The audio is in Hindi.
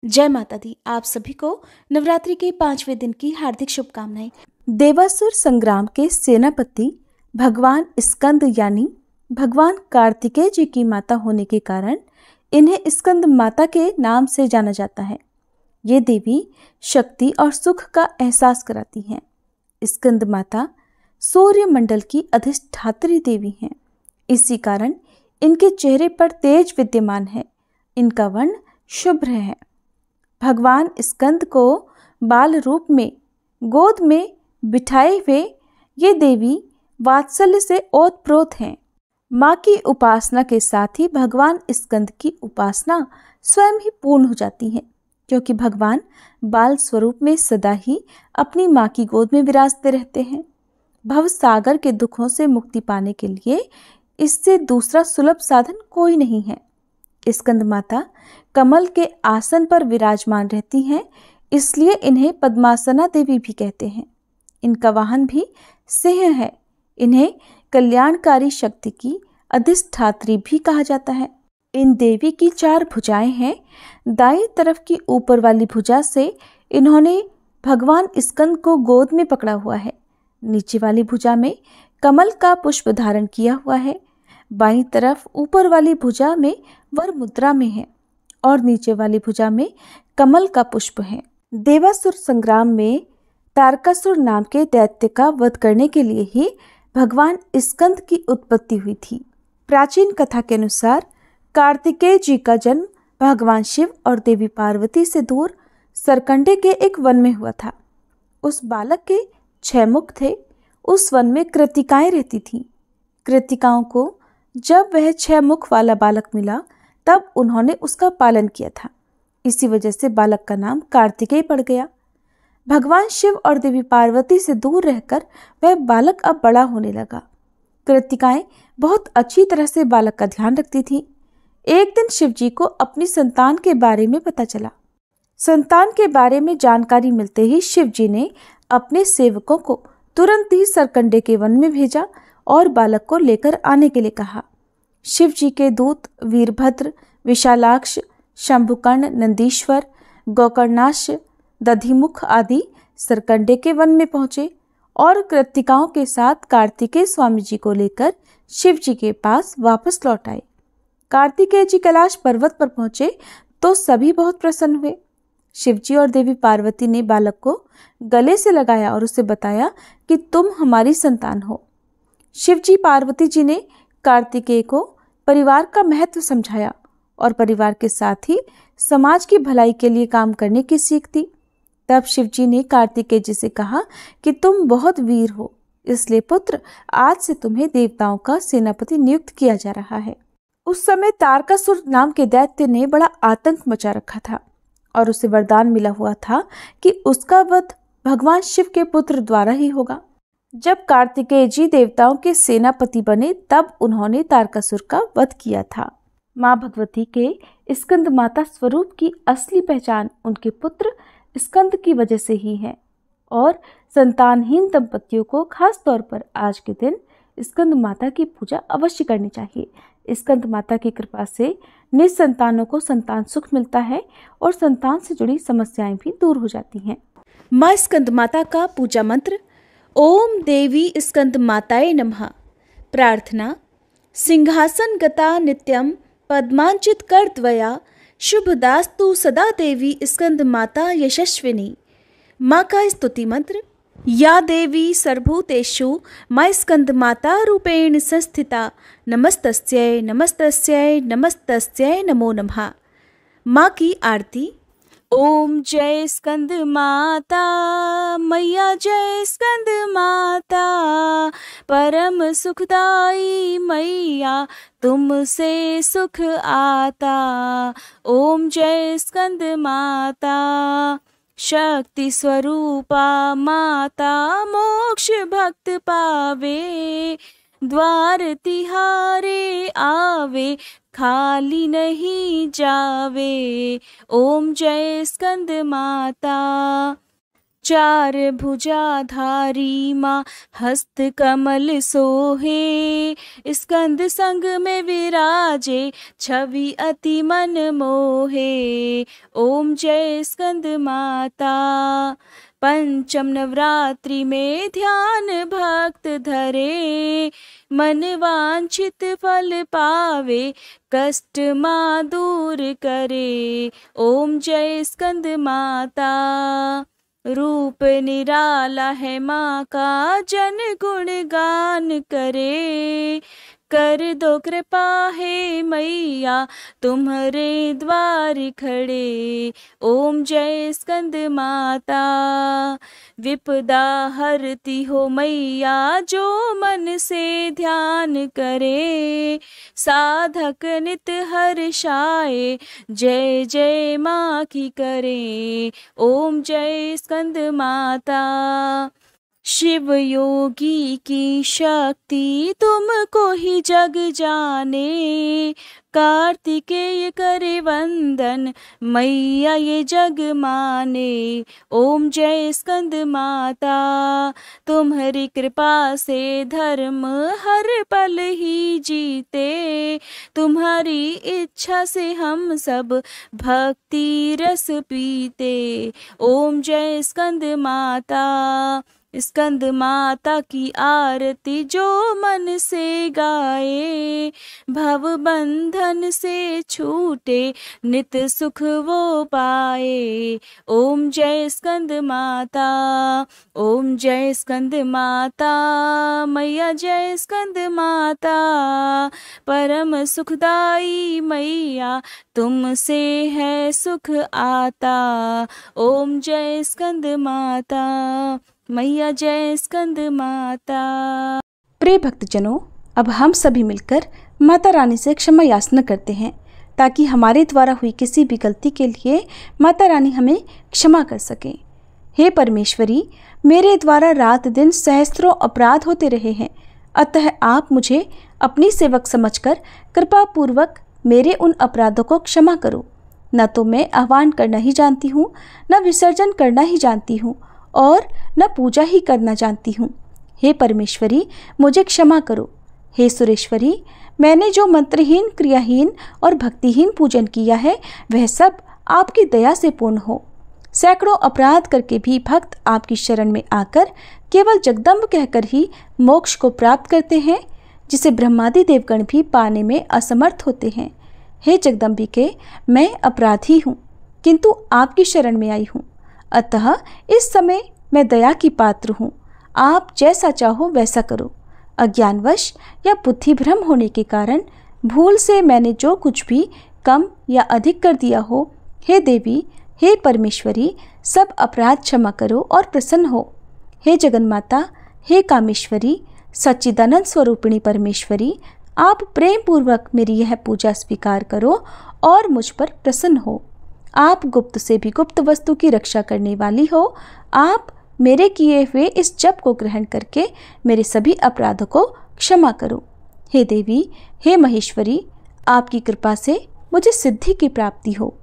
जय माता दी। आप सभी को नवरात्रि के 5वें दिन की हार्दिक शुभकामनाएं। देवासुर संग्राम के सेनापति भगवान स्कंद यानी भगवान कार्तिकेय जी की माता होने के कारण इन्हें स्कंद माता के नाम से जाना जाता है। ये देवी शक्ति और सुख का एहसास कराती हैं। स्कंद माता सूर्य मंडल की अधिष्ठात्री देवी हैं। इसी कारण इनके चेहरे पर तेज विद्यमान है। इनका वर्ण शुभ्र है। भगवान स्कंद को बाल रूप में गोद में बिठाए हुए ये देवी वात्सल्य से ओतप्रोत हैं। माँ की उपासना के साथ ही भगवान स्कंद की उपासना स्वयं ही पूर्ण हो जाती है, क्योंकि भगवान बाल स्वरूप में सदा ही अपनी माँ की गोद में विराजते रहते हैं। भव सागर के दुखों से मुक्ति पाने के लिए इससे दूसरा सुलभ साधन कोई नहीं है। स्कंद माता कमल के आसन पर विराजमान रहती हैं, इसलिए इन्हें पद्मासना देवी भी कहते हैं। इनका वाहन भी सिंह है। इन्हें कल्याणकारी शक्ति की अधिष्ठात्री भी कहा जाता है। इन देवी की 4 भुजाएं हैं। दाईं तरफ की ऊपर वाली भुजा से इन्होंने भगवान स्कंद को गोद में पकड़ा हुआ है। नीचे वाली भुजा में कमल का पुष्प धारण किया हुआ है। बाईं तरफ ऊपर वाली भुजा में वर मुद्रा में है और नीचे वाली भुजा में कमल का पुष्प है। देवासुर संग्राम में तारकासुर नाम के दैत्य का वध करने के लिए ही भगवान स्कंद की उत्पत्ति हुई थी। प्राचीन कथा के अनुसार कार्तिकेय जी का जन्म भगवान शिव और देवी पार्वती से दूर सरकंडे के एक वन में हुआ था। उस बालक के 6 मुख थे। उस वन में कृतिकाएं रहती थीं। कृतिकाओं को जब वह 6 मुख वाला बालक मिला तब उन्होंने उसका पालन किया था। इसी वजह से बालक का नाम कार्तिकेय पड़ गया। भगवान शिव और देवी पार्वती से दूर रहकर वह बालक अब बड़ा होने लगा। कृतिकाएं बहुत अच्छी तरह से बालक का ध्यान रखती थीं। एक दिन शिव जी को अपनी संतान के बारे में पता चला। संतान के बारे में जानकारी मिलते ही शिव जी ने अपने सेवकों को तुरंत ही सरकंडे के वन में भेजा और बालक को लेकर आने के लिए कहा। शिव जी के दूत वीरभद्र, विशालाक्ष, शंभुकर्ण, नंदीश्वर, गोकर्णाश, दधिमुख आदि सरकंडे के वन में पहुंचे और कृतिकाओं के साथ कार्तिकेय स्वामी जी को लेकर शिव जी के पास वापस लौट आए। कार्तिकेय जी कैलाश पर्वत पर पहुंचे तो सभी बहुत प्रसन्न हुए। शिव जी और देवी पार्वती ने बालक को गले से लगाया और उसे बताया कि तुम हमारी संतान हो। शिव जी पार्वती जी ने कार्तिकेय को परिवार का महत्व समझाया और परिवार के साथ ही समाज की भलाई के लिए काम करने की सीख दी। तब शिव जी ने कार्तिकेय जी से कहा कि तुम बहुत वीर हो, इसलिए पुत्र आज से तुम्हें देवताओं का सेनापति नियुक्त किया जा रहा है। उस समय तारकासुर नाम के दैत्य ने बड़ा आतंक मचा रखा था और उसे वरदान मिला हुआ था कि उसका वध भगवान शिव के पुत्र द्वारा ही होगा। जब कार्तिकेय जी देवताओं के सेनापति बने तब उन्होंने तारकासुर का वध किया था। माँ भगवती के स्कंद माता स्वरूप की असली पहचान उनके पुत्र स्कंद की वजह से ही है और संतानहीन दंपतियों को खास तौर पर आज के दिन स्कंद माता की पूजा अवश्य करनी चाहिए। स्कंद माता की कृपा से निसंतानों को संतान सुख मिलता है और संतान से जुड़ी समस्याएं भी दूर हो जाती हैं। माँ स्कंद माता का पूजा मंत्र: ओम देवी स्कंद माताय नमः। प्रार्थना: सिंहासन गता नित्यम पद्मांचित कर द्वया शुभदास्तु सदा देवी स्कंद माता यशस्विनी। माँ का स्तुति मंत्र: या देवी सर्वभूतेषु मा स्कंद माता रूपेण संस्थिता नमस्तस्यै नमस्तस्यै नमस्तस्यै नमो नमः। माँ की आरती: ओम जय स्कंद माता मैया, जय स्कंद माता परम सुखदाई मैया, तुमसे सुख आता। ओम जय स्कंद माता शक्ति स्वरूपा माता, मोक्ष भक्त पावे, द्वार तिहारे आवे, खाली नहीं जावे। ओम जय स्कंद माता। चार भुजाधारी माँ हस्त कमल सोहे, स्कंद संग में विराजे छवि अति मन मोहे। ओम जय स्कंद माता। पंचम नवरात्रि में ध्यान भक्त धरे, मन वांछित फल पावे कष्ट माँ दूर करे। ओम जय स्कंद माता। रूप निराला है माँ का जन गुण गान करे, कर दो कृपा हे मैया तुम्हारे द्वार खड़े। ओम जय स्कंद माता। विपदा हरती हो मैया जो मन से ध्यान करे, साधक नित हर्षाए जय जय माँ की करे। ओम जय स्कंद माता। शिव योगी की शक्ति तुमको ही जग जाने, कार्तिकेय करे वंदन मैया ये जग माने। ओम जय स्कंद माता। तुम्हारी कृपा से धर्म हर पल ही जीते, तुम्हारी इच्छा से हम सब भक्ति रस पीते। ओम जय स्कंद माता। स्कंद माता की आरती जो मन से गाए, भव बंधन से छूटे नित सुख वो पाए। ओम जय स्कंद माता। ओम जय स्कंद माता। मैया जय स्कंद माता। परम सुखदाई मैया तुमसे है सुख आता। ओम जय स्कंद माता। मैया जय स्कंद माता। प्रिय भक्तजनों, अब हम सभी मिलकर माता रानी से क्षमा याचना करते हैं, ताकि हमारे द्वारा हुई किसी भी गलती के लिए माता रानी हमें क्षमा कर सकें। हे परमेश्वरी, मेरे द्वारा रात दिन सहस्त्रों अपराध होते रहे हैं, अतः आप मुझे अपनी सेवक समझकर कृपा पूर्वक मेरे उन अपराधों को क्षमा करो। न तो मैं आह्वान करना ही जानती हूँ, न विसर्जन करना ही जानती हूँ, और न पूजा ही करना जानती हूँ। हे परमेश्वरी, मुझे क्षमा करो। हे सुरेश्वरी, मैंने जो मंत्रहीन, क्रियाहीन और भक्तिहीन पूजन किया है वह सब आपकी दया से पूर्ण हो। सैकड़ों अपराध करके भी भक्त आपकी शरण में आकर केवल जगदम्ब कहकर ही मोक्ष को प्राप्त करते हैं, जिसे ब्रह्मादि देवगण भी पाने में असमर्थ होते हैं। हे जगदम्बिके, मैं अपराधी हूँ, किंतु आपकी शरण में आई हूँ, अतः इस समय मैं दया की पात्र हूँ। आप जैसा चाहो वैसा करो। अज्ञानवश या बुद्धि भ्रम होने के कारण भूल से मैंने जो कुछ भी कम या अधिक कर दिया हो, हे देवी, हे परमेश्वरी, सब अपराध क्षमा करो और प्रसन्न हो। हे जगन्माता, हे कामेश्वरी, सच्चिदानंद स्वरूपिणी परमेश्वरी, आप प्रेम पूर्वक मेरी यह पूजा स्वीकार करो और मुझ पर प्रसन्न हो। आप गुप्त से भी गुप्त वस्तु की रक्षा करने वाली हो। आप मेरे किए हुए इस जप को ग्रहण करके मेरे सभी अपराधों को क्षमा करो। हे देवी, हे महेश्वरी, आपकी कृपा से मुझे सिद्धि की प्राप्ति हो।